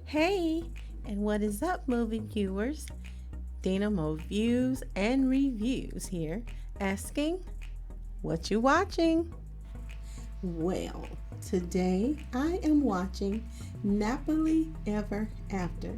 Hey, and what is up, movie viewers? Dena Mo Views and Reviews here, asking, what you watching? Well, today I am watching Nappily Ever After,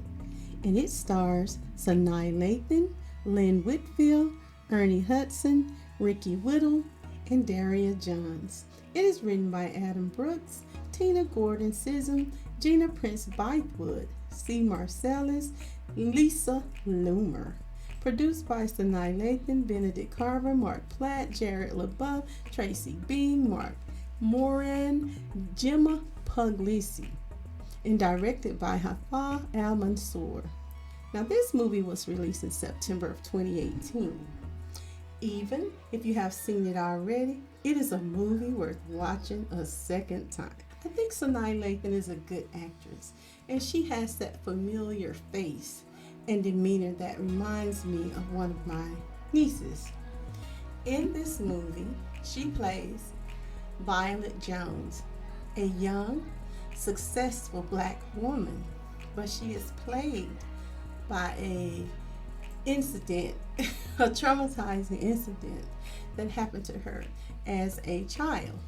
and it stars Sanaa Lathan, Lynn Whitfield, Ernie Hudson, Ricky Whittle, and Daria Johns. It is written by Adam Brooks, Tina Gordon Sissom, Gina Prince Bythewood, C. Marcellus, Lisa Loomer. Produced by Sanaa Lathan, Benedict Carver, Mark Platt, Jared LeBeouf, Tracy Bean, Mark Moran, Gemma Puglisi, and directed by Hafa Al Mansour. Now, this movie was released in September of 2018. Even if you have seen it already, it is a movie worth watching a second time. I think Sanaa Lathan is a good actress, and she has that familiar face and demeanor that reminds me of one of my nieces. In this movie, she plays Violet Jones, a young, successful black woman, but she is plagued by a incident, a traumatizing incident that happened to her as a child.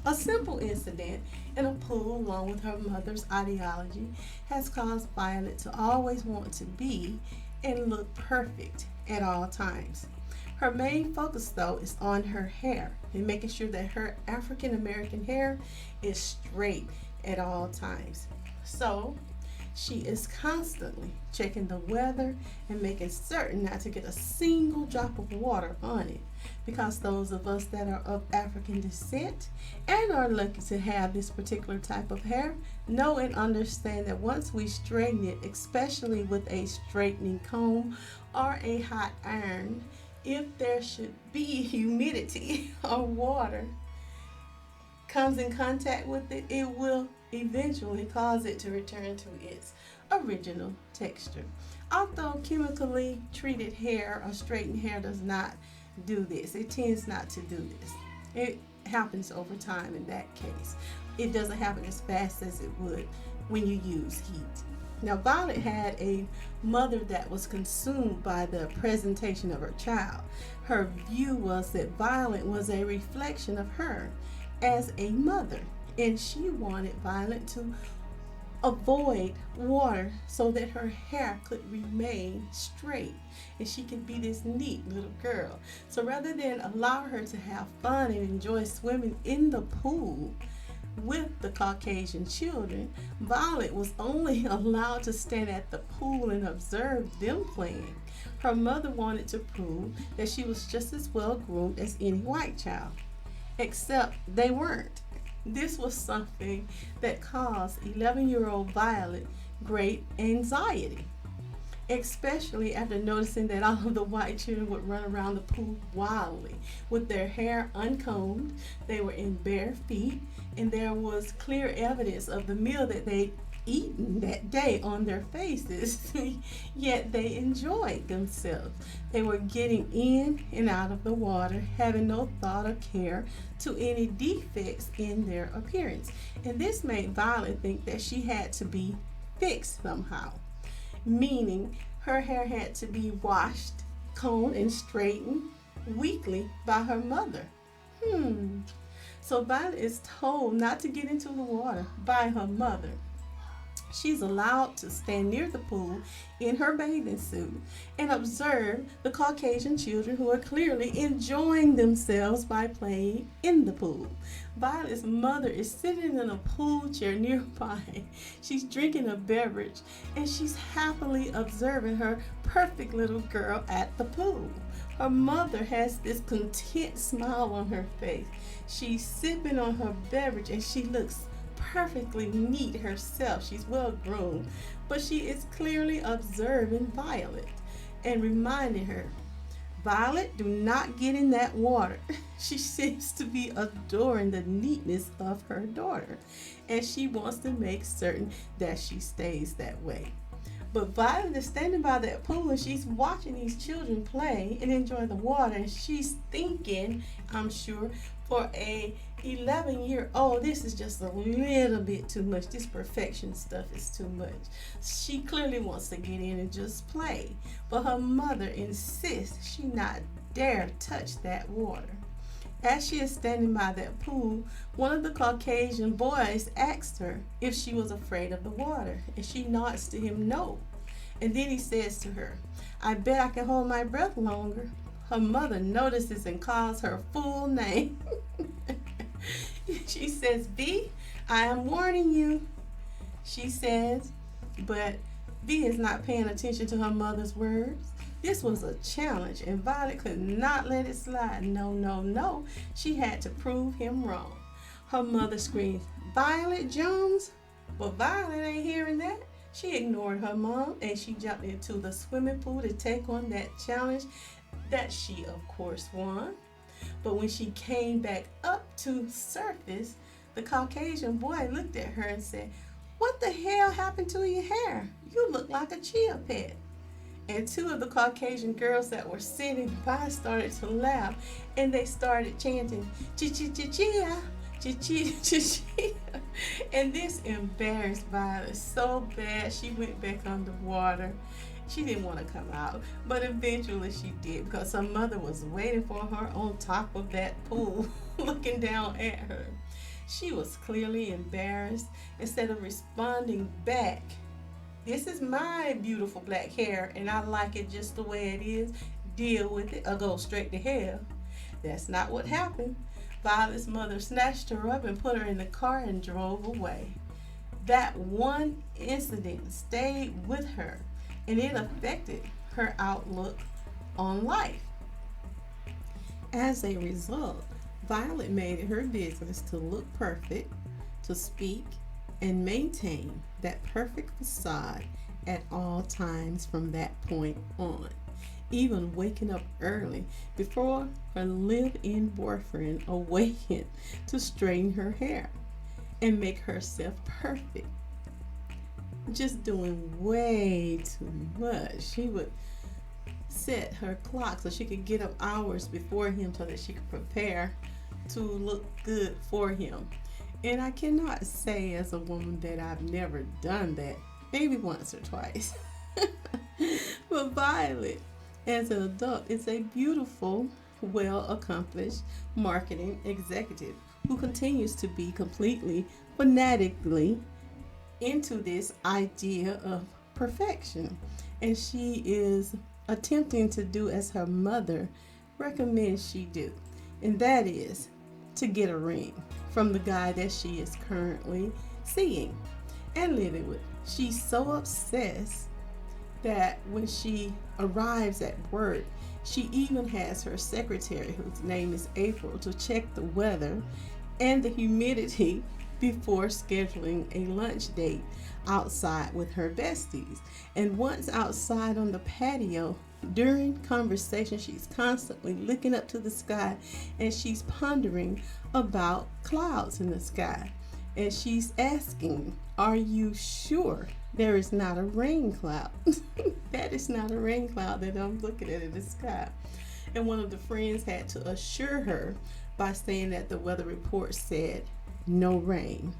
A simple incident in a pool, along with her mother's ideology, has caused Violet to always want to be and look perfect at all times. Her main focus, though, is on her hair and making sure that her African American hair is straight at all times. So, she is constantly checking the weather and making certain not to get a single drop of water on it, because those of us that are of African descent and are lucky to have this particular type of hair know and understand that once we straighten it, especially with a straightening comb or a hot iron, if there should be humidity or water comes in contact with it, it will eventually cause it to return to its original texture. Although chemically treated hair or straightened hair does not do this, it tends not to do this. It happens over time in that case. It doesn't happen as fast as it would when you use heat. Now, Violet had a mother that was consumed by the presentation of her child. Her view was that Violet was a reflection of her as a mother, and she wanted Violet to avoid water so that her hair could remain straight and she could be this neat little girl. So rather than allow her to have fun and enjoy swimming in the pool with the Caucasian children, Violet was only allowed to stand at the pool and observe them playing. Her mother wanted to prove that she was just as well groomed as any white child, except they weren't. This was something that caused 11-year-old Violet great anxiety, especially after noticing that all of the white children would run around the pool wildly with their hair uncombed. They were in bare feet, and there was clear evidence of the meal that they'd eaten that day on their faces, yet they enjoyed themselves. They were getting in and out of the water, having no thought or care to any defects in their appearance. And this made Violet think that she had to be fixed somehow, meaning her hair had to be washed, combed, and straightened weekly by her mother. So Violet is told not to get into the water by her mother. She's allowed to stand near the pool in her bathing suit and observe the Caucasian children who are clearly enjoying themselves by playing in the pool. Violet's mother is sitting in a pool chair nearby. She's drinking a beverage and she's happily observing her perfect little girl at the pool. Her mother has this content smile on her face. She's sipping on her beverage and she looks perfectly neat herself. She's well groomed, but she is clearly observing Violet and reminding her, Violet, do not get in that water. She seems to be adoring the neatness of her daughter, and she wants to make certain that she stays that way. But Violet is standing by that pool and she's watching these children play and enjoy the water, and she's thinking, I'm sure, for a 11-year-old, this is just a little bit too much. This perfection stuff is too much. She clearly wants to get in and just play, but her mother insists she not dare touch that water. As she is standing by that pool, one of the Caucasian boys asked her if she was afraid of the water, and she nods to him no. And then he says to her, I bet I can hold my breath longer. Her mother notices and calls her full name. She says, V, I am warning you, she says, but V is not paying attention to her mother's words. This was a challenge, and Violet could not let it slide. No, no, no. She had to prove him wrong. Her mother screamed, Violet Jones? But Violet ain't hearing that. She ignored her mom, and she jumped into the swimming pool to take on that challenge that she, of course, won. But when she came back up to surface, the Caucasian boy looked at her and said, What the hell happened to your hair? You look like a chia pet. And two of the Caucasian girls that were sitting by started to laugh, and they started chanting, Chi-chi-chi-chia, chi-chi-chi-chia. And this embarrassed Violet so bad she went back underwater. She didn't want to come out, but eventually she did because her mother was waiting for her on top of that pool, looking down at her. She was clearly embarrassed. Instead of responding back, this is my beautiful black hair and I like it just the way it is, deal with it or go straight to hell. That's not what happened. Violet's mother snatched her up and put her in the car and drove away. That one incident stayed with her, and it affected her outlook on life. As a result, Violet made it her business to look perfect, to speak, and maintain that perfect facade at all times from that point on, even waking up early before her live-in boyfriend awakened to straighten her hair and make herself perfect. Just doing way too much. She would set her clock so she could get up hours before him so that she could prepare to look good for him. And I cannot say as a woman that I've never done that, maybe once or twice. But Violet, as an adult, is a beautiful, well-accomplished marketing executive who continues to be completely, fanatically into this idea of perfection. And she is attempting to do as her mother recommends she do. And that is to get a ring from the guy that she is currently seeing and living with. She's so obsessed that when she arrives at work, she even has her secretary, whose name is April, to check the weather and the humidity before scheduling a lunch date outside with her besties. And once outside on the patio, during conversation, she's constantly looking up to the sky and she's pondering about clouds in the sky. And she's asking, are you sure there is not a rain cloud? That is not a rain cloud that I'm looking at in the sky. And one of the friends had to assure her by saying that the weather report said no rain.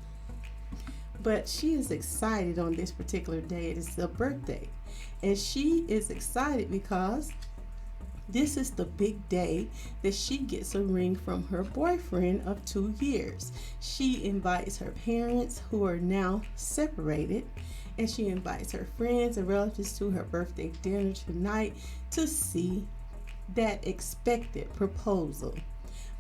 But she is excited on this particular day. It is her birthday. And she is excited because this is the big day that she gets a ring from her boyfriend of 2 years. She invites her parents, who are now separated, and she invites her friends and relatives to her birthday dinner tonight to see that expected proposal.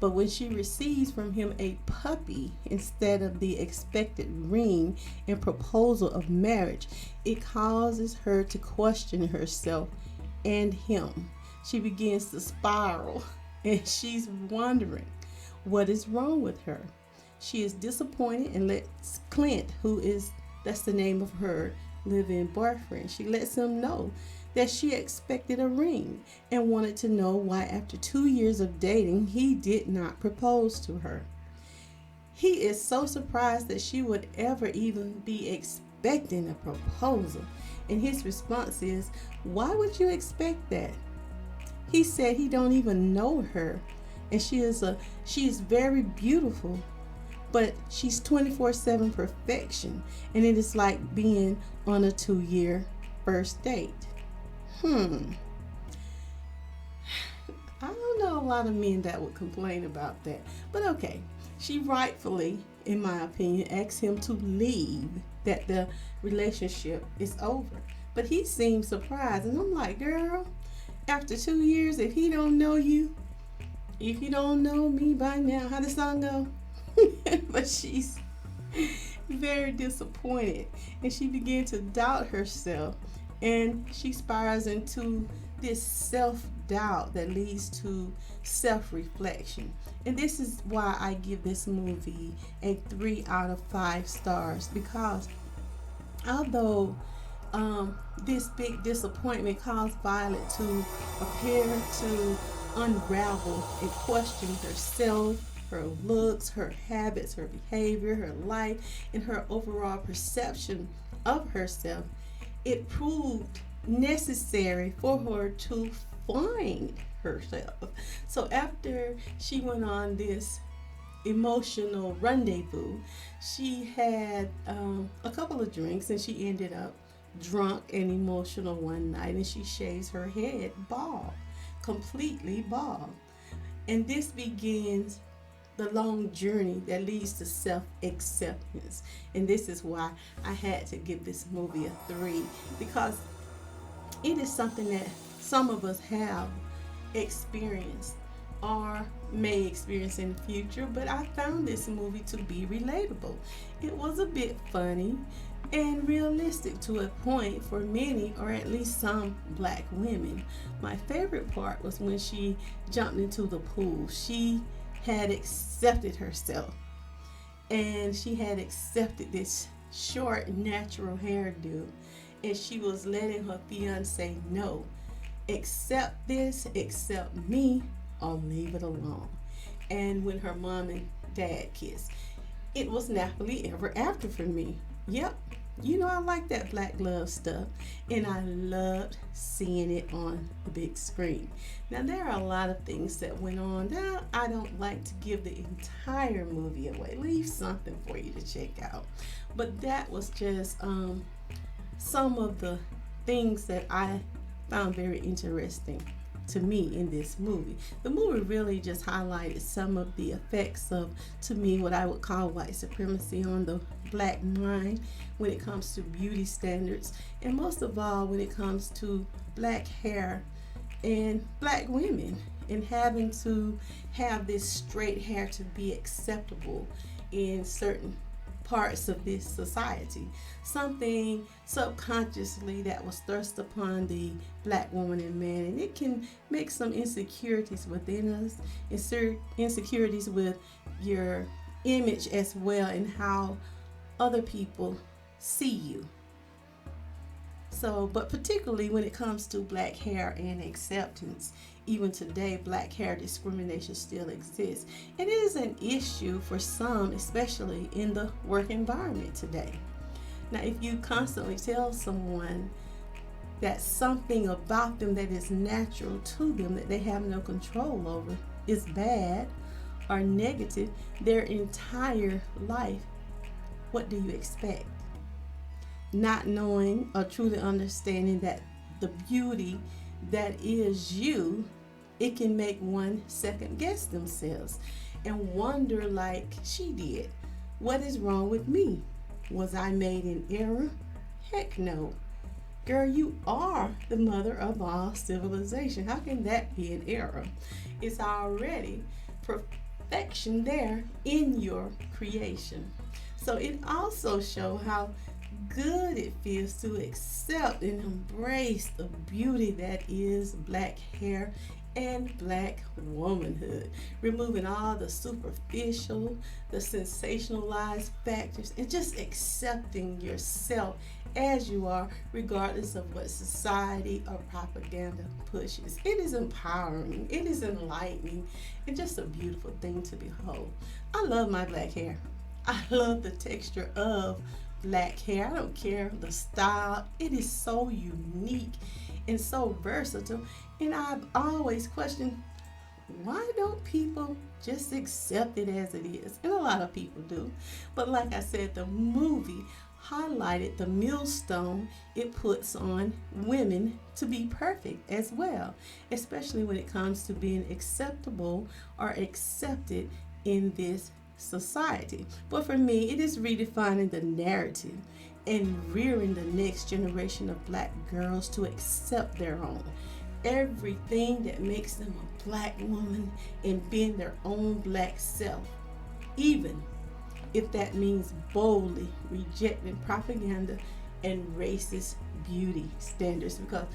But when she receives from him a puppy instead of the expected ring and proposal of marriage, it causes her to question herself and him. She begins to spiral and she's wondering what is wrong with her. She is disappointed and lets Clint, that's the name of her live-in boyfriend, she lets him know that she expected a ring and wanted to know why after 2 years of dating he did not propose to her. He is so surprised that she would ever even be expecting a proposal, and his response is, why would you expect that? He said he don't even know her, and she is very beautiful, but she's 24/7 perfection, and it is like being on a 2-year first date. Hmm. I don't know a lot of men that would complain about that, but okay. She rightfully, in my opinion, asked him to leave, that the relationship is over. But he seemed surprised, and I'm like, girl, after 2 years, if he don't know you, if you don't know me by now, how the song go? But she's very disappointed, and she began to doubt herself, and she spirals into this self-doubt that leads to self-reflection. And this is why I give this movie a 3 out of 5 stars, because although this big disappointment caused Violet to appear to unravel and question herself, her looks, her habits, her behavior, her life, and her overall perception of herself, it proved necessary for her to find herself. So after she went on this emotional rendezvous, she had a couple of drinks, and she ended up drunk and emotional one night, and she shaves her head bald, completely bald. And this begins the long journey that leads to self-acceptance. And this is why I had to give this movie a 3, because it is something that some of us have experienced or may experience in the future, but I found this movie to be relatable. It was a bit funny and realistic to a point for many, or at least some, black women. My favorite part was when she jumped into the pool. She had accepted herself, and she had accepted this short natural hairdo, and she was letting her fiance know, accept this, accept me, or leave it alone. And when her mom and dad kissed, it was Nappily ever after for me. Yep, you know, I like that black love stuff, and I loved seeing it on the big screen. Now, there are a lot of things that went on. Now, I don't like to give the entire movie away. Leave something for you to check out. But that was just some of the things that I found very interesting to me in this movie. The movie really just highlighted some of the effects of, to me, what I would call white supremacy on the black mind when it comes to beauty standards, and most of all when it comes to black hair and black women, and having to have this straight hair to be acceptable in certain parts of this society. Something subconsciously that was thrust upon the black woman and man, and it can make some insecurities within us, insecurities with your image as well, and how other people see you. So, but particularly when it comes to black hair and acceptance, even today, black hair discrimination still exists. And it is an issue for some, especially in the work environment today. Now, if you constantly tell someone that something about them that is natural to them, that they have no control over, is bad or negative their entire life, what do you expect? Not knowing or truly understanding that the beauty that is you, it can make one second guess themselves and wonder, like she did, what is wrong with me? Was I made in error? Heck no. Girl, you are the mother of all civilization. How can that be an error? It's already perfection there in your creation. So it also shows how good it feels to accept and embrace the beauty that is black hair and black womanhood, removing all the superficial, the sensationalized factors, and just accepting yourself as you are, regardless of what society or propaganda pushes. It is empowering, it is enlightening, and just a beautiful thing to behold. I love my black hair. I love the texture of black hair. I don't care the style. It is so unique and so versatile. And I've always questioned, why don't people just accept it as it is? And a lot of people do. But like I said, the movie highlighted the millstone it puts on women to be perfect as well, especially when it comes to being acceptable or accepted in this society. But for me, it is redefining the narrative and rearing the next generation of black girls to accept their own. Everything that makes them a black woman and being their own black self, even if that means boldly rejecting propaganda and racist beauty standards, because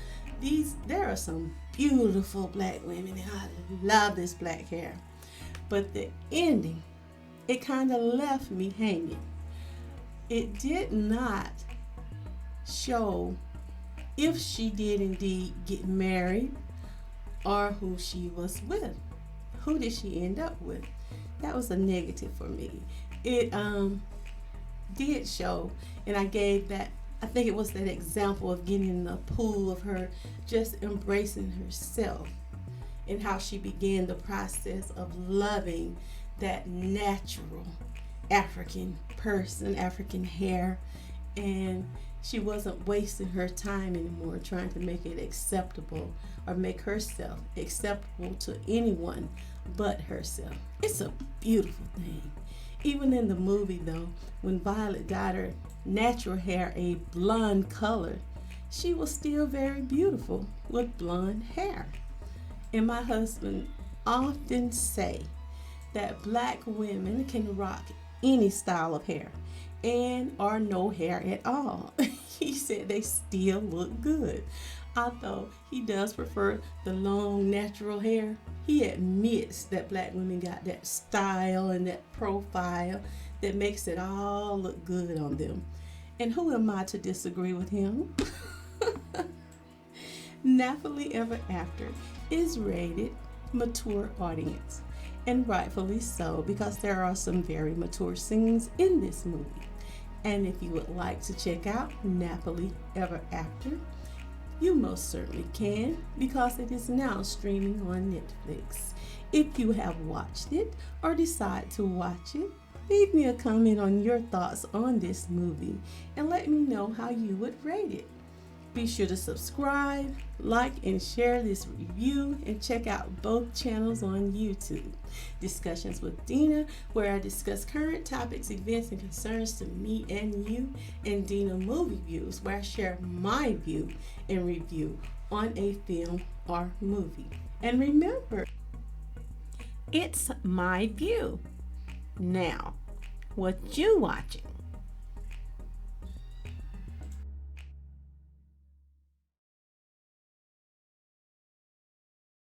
there are some beautiful black women and I love this black hair. But the ending, it kind of left me hanging. It did not show if she did indeed get married or who she was with. Who did she end up with? That was a negative for me. It did show, and I gave that, I think it was that example of getting in the pool of her just embracing herself and how she began the process of loving that natural African person, African hair, and she wasn't wasting her time anymore trying to make it acceptable or make herself acceptable to anyone but herself. It's a beautiful thing. Even in the movie though, when Violet dyed her natural hair a blonde color, she was still very beautiful with blonde hair. And my husband often say that black women can rock any style of hair and or no hair at all. He said they still look good. Although he does prefer the long natural hair, he admits that black women got that style and that profile that makes it all look good on them. And who am I to disagree with him? Nappily Ever After is rated mature audience, and rightfully so, because there are some very mature scenes in this movie. And if you would like to check out Nappily Ever After, you most certainly can, because it is now streaming on Netflix. If you have watched it or decide to watch it, leave me a comment on your thoughts on this movie and let me know how you would rate it. Be sure to subscribe, like, and share this review, and check out both channels on YouTube. Discussions with Dena, where I discuss current topics, events, and concerns to me and you, and Dena Movie Views, where I share my view and review on a film or movie. And remember, it's my view. Now, what you watching?